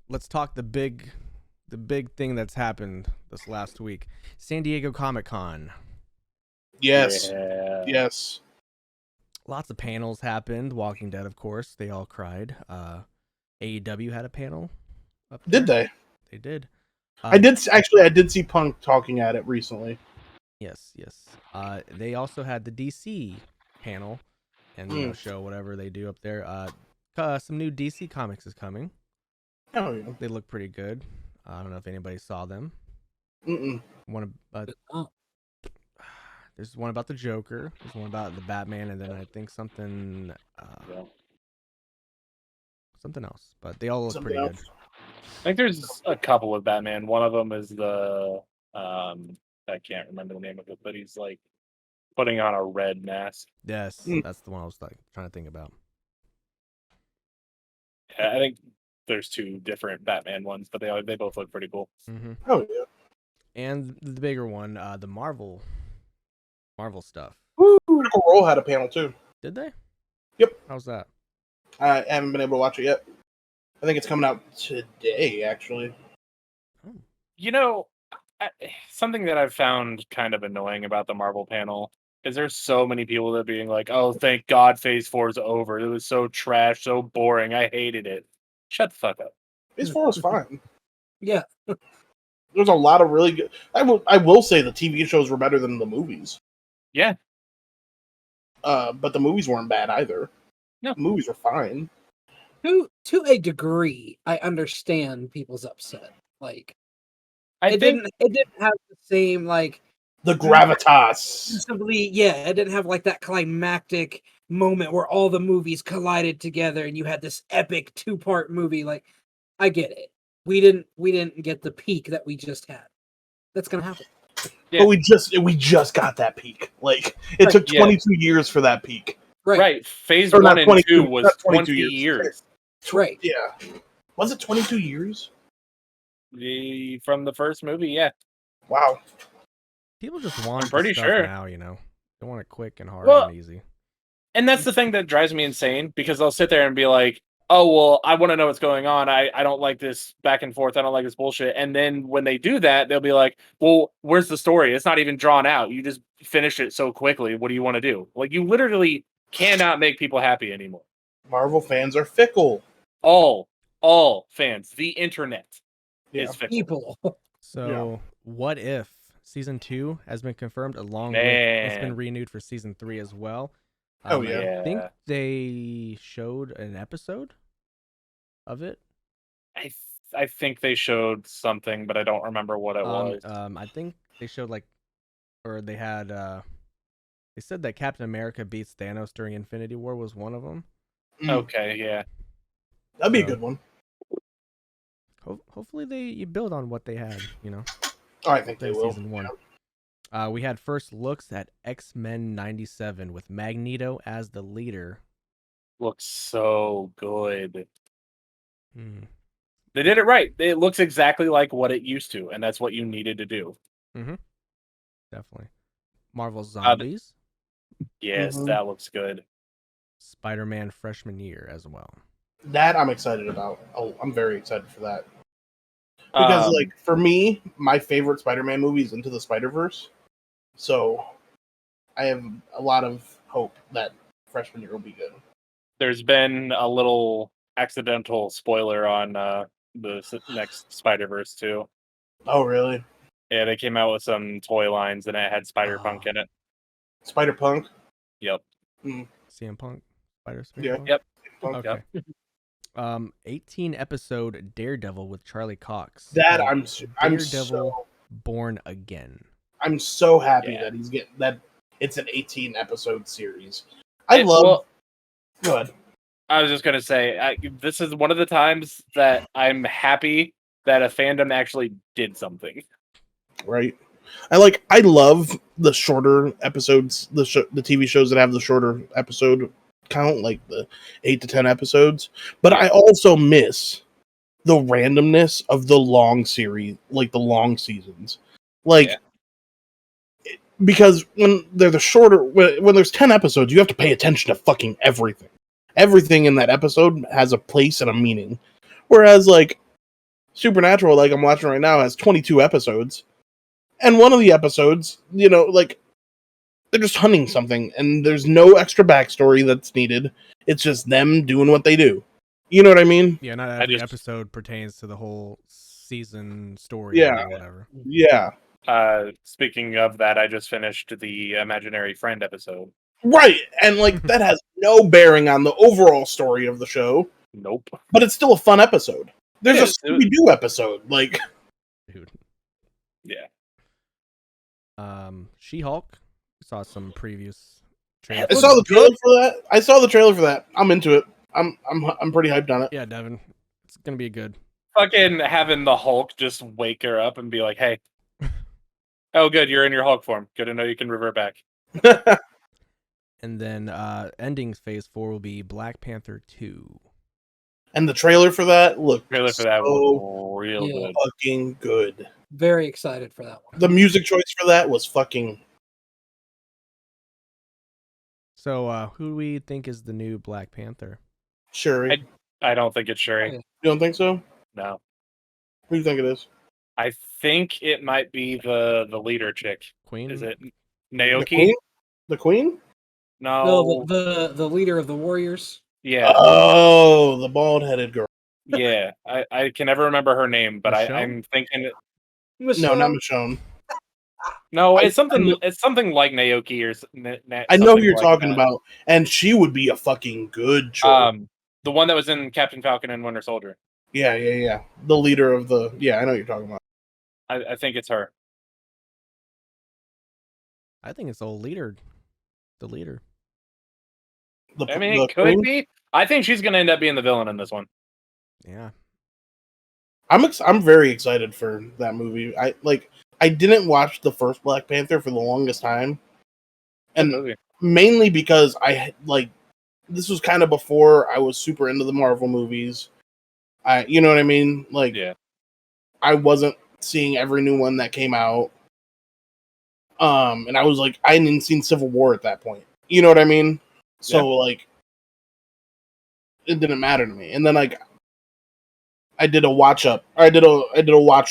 Let's talk the big thing that's happened this last week. San Diego Comic-Con. Yes. Yeah. Yes. Lots of panels happened. Walking Dead, of course. They all cried. AEW had a panel up there. Did they? They did. I did see Punk talking at it recently. Yes. They also had the DC panel and show whatever they do up there. Some new DC comics is coming. Oh yeah. They look pretty good. I don't know if anybody saw them. There's one about the Joker. There's one about the Batman, and then I think something else. But they all look pretty good. I think there's a couple with Batman. One of them is the I can't remember the name of it, but he's like putting on a red mask. Yes, that's the one I was trying to think about. Yeah, I think there's two different Batman ones, but they both look pretty cool. Mm-hmm. Oh yeah. And the bigger one, the Marvel stuff. Woo! Critical Role had a panel too. Did they? Yep. How's that? I haven't been able to watch it yet. I think it's coming out today, actually. Oh. You know, something that I've found kind of annoying about the Marvel panel is there's so many people that are being like, "Oh, thank God Phase 4 is over. It was so trash, so boring. I hated it." Shut the fuck up. Phase 4 is fine. Yeah. There's a lot of really good... I will say the TV shows were better than the movies. Yeah. But the movies weren't bad either. No. The movies were fine. To a degree, I understand people's upset. Like, it didn't have the same, like... The gravitas. It didn't have, like, that climactic moment where all the movies collided together and you had this epic 2-part movie. Like, I get it. We didn't get the peak that we just had. That's gonna happen. Yeah. But we just got that peak. Like, it took 22 years for that peak. Right. Phase Or 1 not and 22, 2 was not 20 22 years. Right. Yeah. Was it 22 years? From the first movie, yeah. Wow. People just want pretty stuff sure. now, you know. They want it quick and hard Well, and easy. And that's the thing that drives me insane, because they'll sit there and be like, "Oh, well, I want to know what's going on. I don't like this back and forth. I don't like this bullshit." And then when they do that, they'll be like, "Well, where's the story? It's not even drawn out. You just finished it so quickly. What do you want to do?" Like, you literally cannot make people happy anymore. Marvel fans are fickle. All fans. The internet is fickle. People. So, What If Season 2 has been confirmed, along with it's been renewed for Season 3 as well. Oh, yeah. I think they showed an episode of it. I think they showed something, but I don't remember what it was. I think they showed they had they said that Captain America beats Thanos during Infinity War was one of them. Okay, yeah. That'd be a good one. Hopefully you build on what they had, you know. Oh, I think they will. Season 1. We had first looks at X-Men 97 with Magneto as the leader. Looks so good. Mm. They did it right. It looks exactly like what it used to, and that's what you needed to do. Mm-hmm. Definitely. Marvel Zombies. Yes, that looks good. Spider-Man freshman year as well. That I'm excited about. Oh, I'm very excited for that. Because, for me, my favorite Spider-Man movie is Into the Spider-Verse. So, I have a lot of hope that freshman year will be good. There's been a little accidental spoiler on the next Spider-Verse too. Oh, really? Yeah, they came out with some toy lines and it had Spider-Punk in it. Spider-Punk? Yep. CM Punk? Yeah. Yep. Okay. 18 episode Daredevil with Charlie Cox. That Daredevil Born Again. I'm so happy that he's getting that. It's an 18 episode series. Go ahead. I was just gonna say, this is one of the times that I'm happy that a fandom actually did something. Right. I love the shorter episodes, the TV shows that have the shorter episode count, like the 8 to 10 episodes. But I also miss the randomness of the long series, like the long seasons. Because when they're the shorter, when there's 10 episodes, you have to pay attention to fucking everything. Everything in that episode has a place and a meaning. Whereas like Supernatural, like I'm watching right now, has 22 episodes, and one of the episodes, like they're just hunting something, and there's no extra backstory that's needed. It's just them doing what they do. You know what I mean? Yeah, not every episode pertains to the whole season story or whatever. Yeah. Speaking of that, I just finished the Imaginary Friend episode. Right, and like that has no bearing on the overall story of the show. Nope. But it's still a fun episode. There's a Scooby-Doo episode, like. Dude. Yeah. She-Hulk. Saw some previous trailers. I saw the trailer for that. I'm into it. I'm pretty hyped on it. Yeah, Devin. It's gonna be good. Fucking having the Hulk just wake her up and be like, hey. Oh, good, you're in your Hulk form. Good to know you can revert back. And then ending Phase 4 will be Black Panther 2. And the trailer for that looked was real good. Fucking good. Very excited for that one. The music choice for that was fucking. So, who do we think is the new Black Panther? Shuri. I don't think it's Shuri. You don't think so? No. Who do you think it is? I think it might be the leader chick. Queen? Is it Naoki? The Queen? No. The leader of the Warriors. Yeah. Oh, the bald-headed girl. Yeah. I can never remember her name, but I'm thinking it. No, not Michonne. No, it's something. It's something like Naoki or. I know who you're talking about, and she would be a fucking good choice. The one that was in Captain Falcon and Winter Soldier. Yeah. The leader of the. Yeah, I know what you're talking about. I think it's her. I think it's the leader. The leader. I mean, it could be. I think she's going to end up being the villain in this one. Yeah. I'm very excited for that movie. I didn't watch the first Black Panther for the longest time, and mainly because this was kind of before I was super into the Marvel movies. You know what I mean? Like, yeah. I wasn't seeing every new one that came out. And I was like, I hadn't seen Civil War at that point. You know what I mean? So like, it didn't matter to me. And then like, I did a watch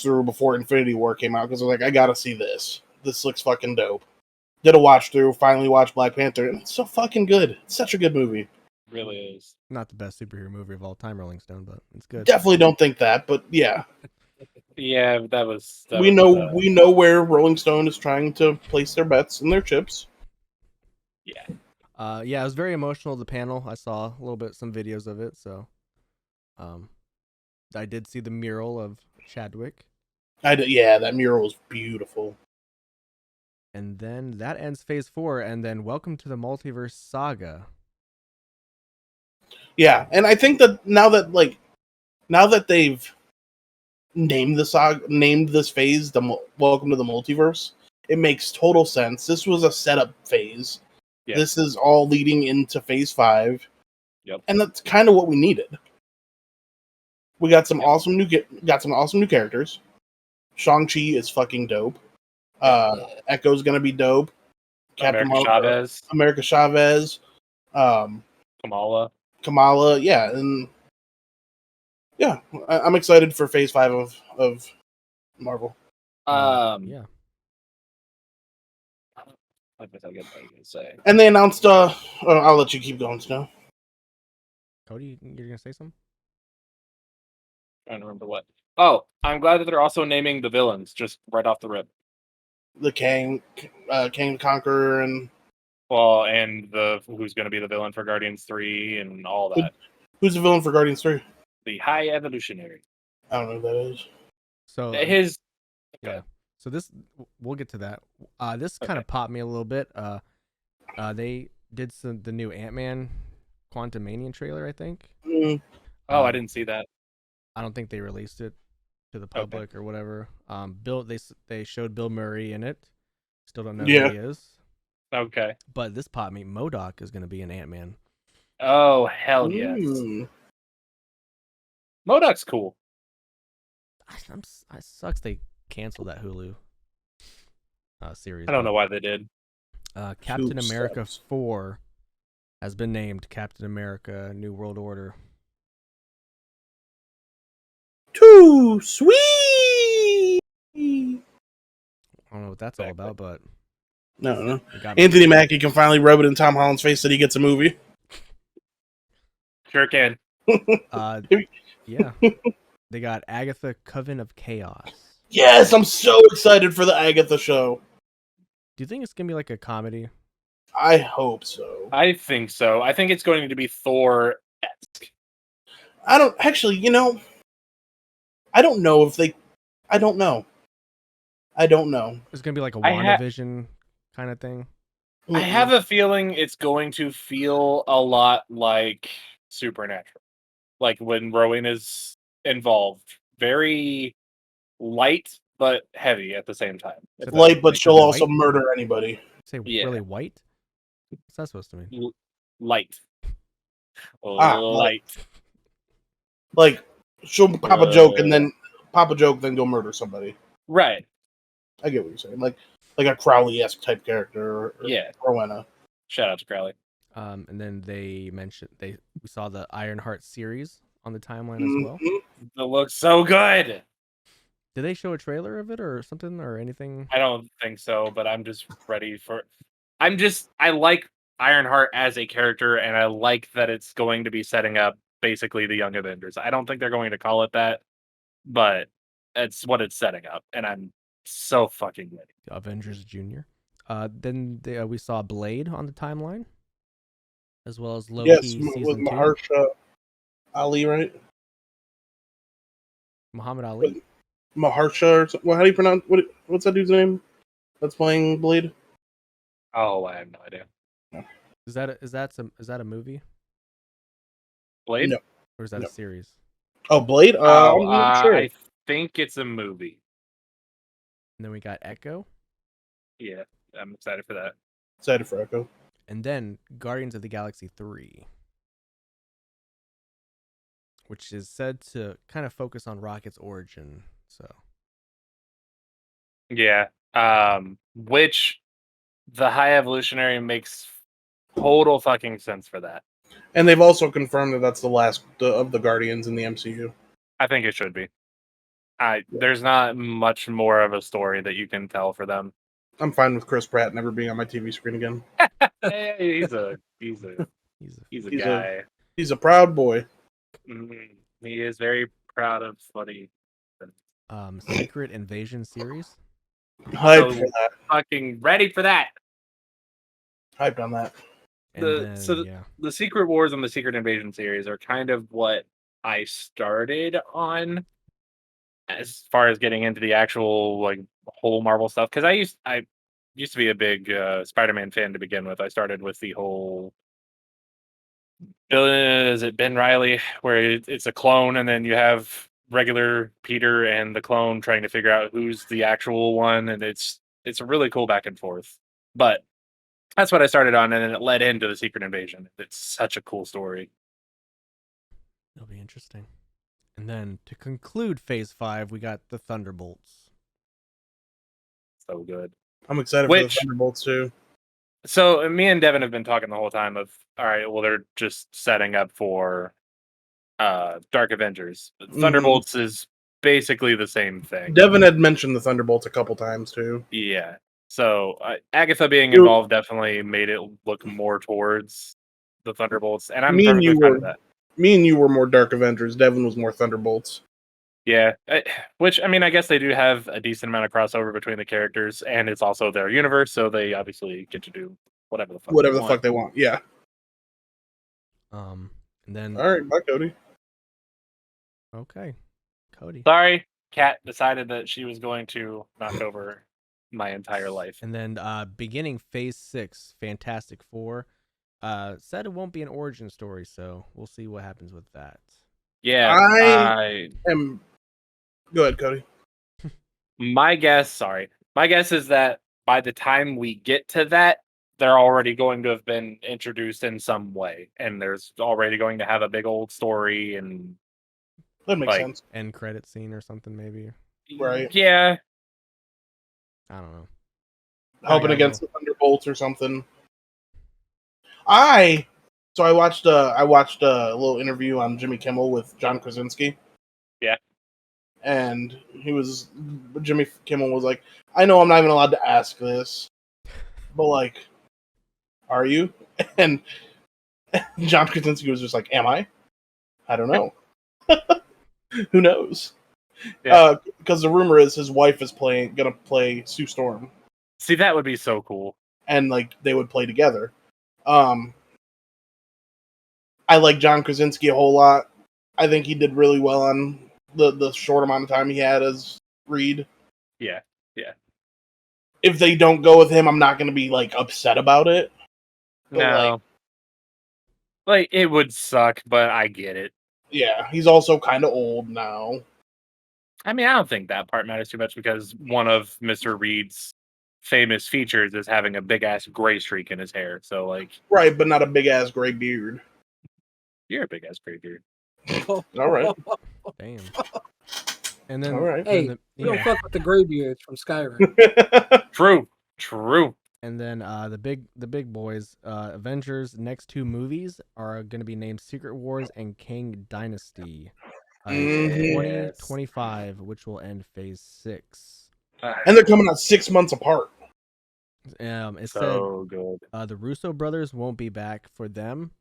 through before Infinity War came out because I was like, I gotta see this. This looks fucking dope. Did a watch through, finally watched Black Panther, and it's so fucking good. It's such a good movie. It really is. Not the best superhero movie of all time, Rolling Stone, but it's good. Definitely don't think that, but yeah. Yeah, that was. We know where Rolling Stone is trying to place their bets and their chips. Yeah. Yeah, it was very emotional. The panel, I saw a little bit, some videos of it. So, I did see the mural of Chadwick. Yeah, that mural was beautiful. And then that ends Phase 4, and then Welcome to the Multiverse Saga. Yeah, and I think that now that they've named this phase the Welcome to the Multiverse, it makes total sense. This was a setup phase. Yep. This is all leading into Phase 5. Yep. And that's kind of what we needed. We got some awesome new characters. Shang-Chi is fucking dope. Echo's gonna be dope. America Chavez. Kamala, yeah, and yeah, I'm excited for Phase 5 of Marvel. Yeah. I guess I get what you say. And they announced. I'll let you keep going, Snow. Cody, you're gonna say something? I don't remember what. Oh, I'm glad that they're also naming the villains just right off the rip. The Kang the Conqueror, and who's going to be the villain for Guardians 3 and all that. Who's the villain for Guardians 3? The High Evolutionary. I don't know who that is. So yeah. So we'll get to that. This kind of popped me a little bit. They did the new Ant-Man Quantumania trailer, I think. Mm. Oh, I didn't see that. I don't think they released it to the public or whatever. They showed Bill Murray in it. Still don't know who he is. Okay. But this popped me. MODOK is going to be an Ant-Man. Oh, hell yes. MODOK's cool. It sucks they canceled that Hulu series. I don't know why they did. Captain America 4 has been named Captain America New World Order. Too sweet. I don't know what that's all about, but No. it got me. Anthony Mackie can finally rub it in Tom Holland's face that he gets a movie. Sure can. Yeah. They got Agatha Coven of Chaos. Yes, I'm so excited for the Agatha show. Do you think it's gonna be like a comedy? I hope so. I think so. I think it's going to be Thor-esque. I don't actually, I don't know if they. I don't know. It's gonna be like a I ha- WandaVision kind of thing. I have a feeling it's going to feel a lot like Supernatural. Like when Rowan is involved. Very light, but heavy at the same time. Is it light, but like she'll really also white? murder anybody. Say Yeah. really white? What's that supposed to mean? Light. Light. Light. Like she'll pop a joke and then go murder somebody. Right. I get what you're saying. Like a Crowley-esque type character. Or Yeah. Rowena. Shout out to Crowley. And then they mentioned we saw the Ironheart series on the timeline as well. It looks so good. Did they show a trailer of it or something or anything? I don't think so, but I'm just ready for. I like Ironheart as a character, and I like that it's going to be setting up basically the Young Avengers. I don't think they're going to call it that, but it's what it's setting up, and I'm so fucking ready. Avengers Junior. Then we saw Blade on the timeline, as well as Loki Yes, season with 2. Mahershala Ali, right? Muhammad Ali. Mahershala, or something. Well, how do you pronounce what's that dude's name? That's playing Blade. Oh, I have no idea. Is that a movie Blade? No. or is that No. a series? Oh, Blade. I'm not sure. I think it's a movie. And then we got Echo, Yeah, I'm excited for that. Excited for Echo. and then Guardians of the Galaxy 3, which is said to kind of focus on Rocket's origin. So Yeah. Which the High Evolutionary makes total fucking sense for that. And they've also confirmed that that's the last of the Guardians in the MCU. I think it should be. There's not much more of a story that you can tell for them. I'm fine with Chris Pratt never being on my TV screen again. Hey, he's a He's guy. He's a proud boy. He is very proud of what he. Secret Invasion series. Hyped So for that. fucking ready for that. Hyped on that. And The Secret Wars and the Secret Invasion series are kind of what I started on as far as getting into the actual like whole Marvel stuff, because I used to be a big Spider-Man fan to begin with. I started with the whole is it Ben Reilly, where it's a clone and then you have regular Peter and the clone trying to figure out who's the actual one, and it's a really cool back and forth. But that's what I started on, and then it led into the Secret Invasion. It's such a cool story. It'll be interesting. And then to conclude Phase 5, we got the Thunderbolts. So good. I'm excited for the Thunderbolts too. So me and Devin have been talking the whole time of, all right, well, they're just setting up for Dark Avengers. Thunderbolts is basically the same thing. Devin had mentioned the Thunderbolts a couple times too. Yeah. So Agatha being involved definitely made it look more towards the Thunderbolts, and I'm perfectly fine with that. Me and you were more Dark Avengers. Devin was more Thunderbolts. Yeah, which, I mean, I guess they do have a decent amount of crossover between the characters, and it's also their universe, so they obviously get to do whatever the fuck they want. Yeah. And then all right, bye, Cody. Okay, Cody. Sorry, Kat decided that she was going to knock over my entire life. And then beginning Phase 6, Fantastic Four. Said it won't be an origin story, so we'll see what happens with that. Yeah, I am. Go ahead, Cody. My guess is that by the time we get to that, they're already going to have been introduced in some way, and there's already going to have a big old story, and that makes sense. End credit scene or something, maybe. Right? Yeah. I don't know. Helping against the Thunderbolts or something. I watched a little interview on Jimmy Kimmel with John Krasinski. Yeah. and Jimmy Kimmel was like, I know I'm not even allowed to ask this, but like, are you? And John Krasinski was just like, am I? I don't know. Who knows? Yeah. Because the rumor is his wife is gonna play Sue Storm, See, that would be so cool. and like they would play together. I like John Krasinski a whole lot. I think he did really well on the short amount of time he had as Reed. Yeah. If they don't go with him, I'm not going to be like upset about it. But, No. Like, it would suck, but I get it. Yeah, he's also kind of old now. I mean, I don't think that part matters too much because one of Mr. Reed's famous features is having a big ass gray streak in his hair. So, like, Right, but not a big ass gray beard. you're a big ass gray beard. All right. Damn. And then, All right. Hey, and you don't fuck with the graybeards from Skyrim. True. And then the big boys, Avengers' next two movies are going to be named Secret Wars and Kang Dynasty. Mhm. 2025, which will end Phase 6. And they're coming out 6 months apart. It So good. said the Russo brothers won't be back for them,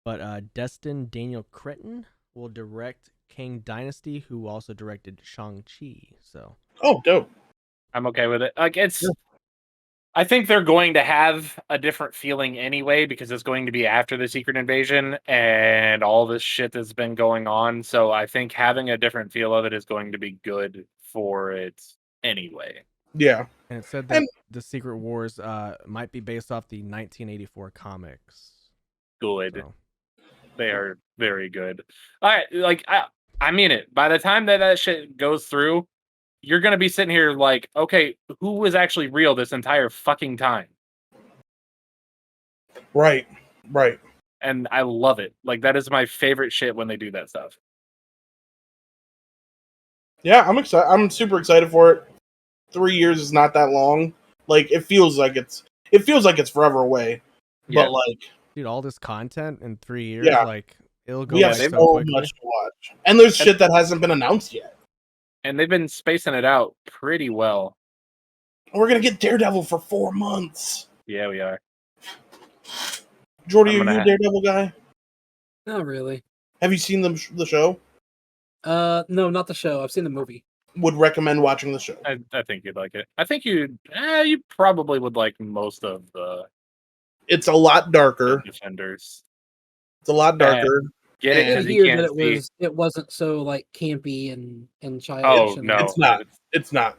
but Destin Daniel Cretton will direct Kang Dynasty, who also directed Shang-Chi. So, Oh, dope. I'm okay with it. Like, I think they're going to have a different feeling anyway because it's going to be after the Secret Invasion and all this shit that's been going on. So I think having a different feel of it is going to be good for it anyway. Yeah. and it said that the Secret Wars might be based off the 1984 comics. Good. So. They are very good. I mean it. By the time that shit goes through, you're going to be sitting here like, okay, who was actually real this entire fucking time? Right. And I love it. Like, that is my favorite shit when they do that stuff. Yeah, I'm excited. I'm super excited for it. 3 years is not that long. Like it feels like it's forever away. Yeah. But like, Dude, all this content in 3 years, Yeah. like it'll go we by have so so quickly. much to watch, and there's shit that hasn't been announced yet. And they've been spacing it out pretty well. We're gonna get Daredevil for 4 months. Yeah, we are. Jordy, I'm are gonna you a Daredevil guy? Not really. Have you seen the show? No, not the show. I've seen the movie. Would recommend watching the show. I think you'd like it. I think you probably would like most of the It's a lot darker. Defenders. It's a lot darker. Get it? And- I Because hear you that can't see. it wasn't so like campy and childish. Oh, and no. It's not. It's not.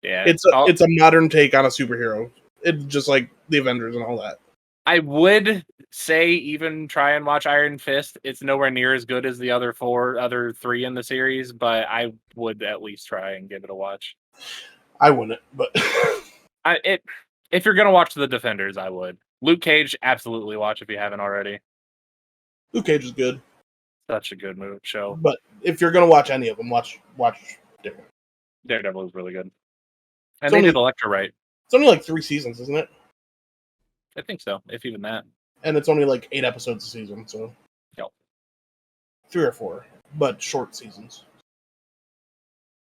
Yeah, It's a modern take on a superhero. It's just like the Avengers and all that. I would say even try and watch Iron Fist. It's nowhere near as good as the other three in the series, but I would at least try and give it a watch. I wouldn't, but If you're gonna watch the Defenders, I would. Luke Cage, absolutely watch if you haven't already. Luke Cage is good. Such a good show. But if you're gonna watch any of them, watch Daredevil. Daredevil is really good. And It's they only- did Elektra right. It's only like 3 seasons, isn't it? I think so, if even that. And it's only like 8 episodes a season, so Yep. 3 or 4, but short seasons.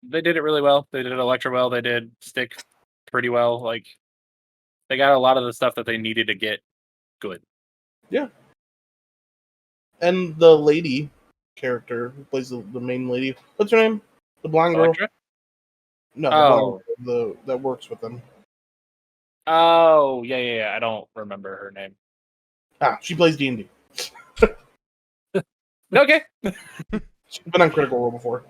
They did it really well. They did Elektra well. They did Stick pretty well. Like, they got a lot of the stuff that they needed to get good. Yeah. And the lady character who plays the main lady, what's her name? The blonde girl? Elektra? No, the Oh. blonde girl, that works with them. Oh, yeah. I don't remember her name. She plays D&D. Okay. She's been on Critical Role before.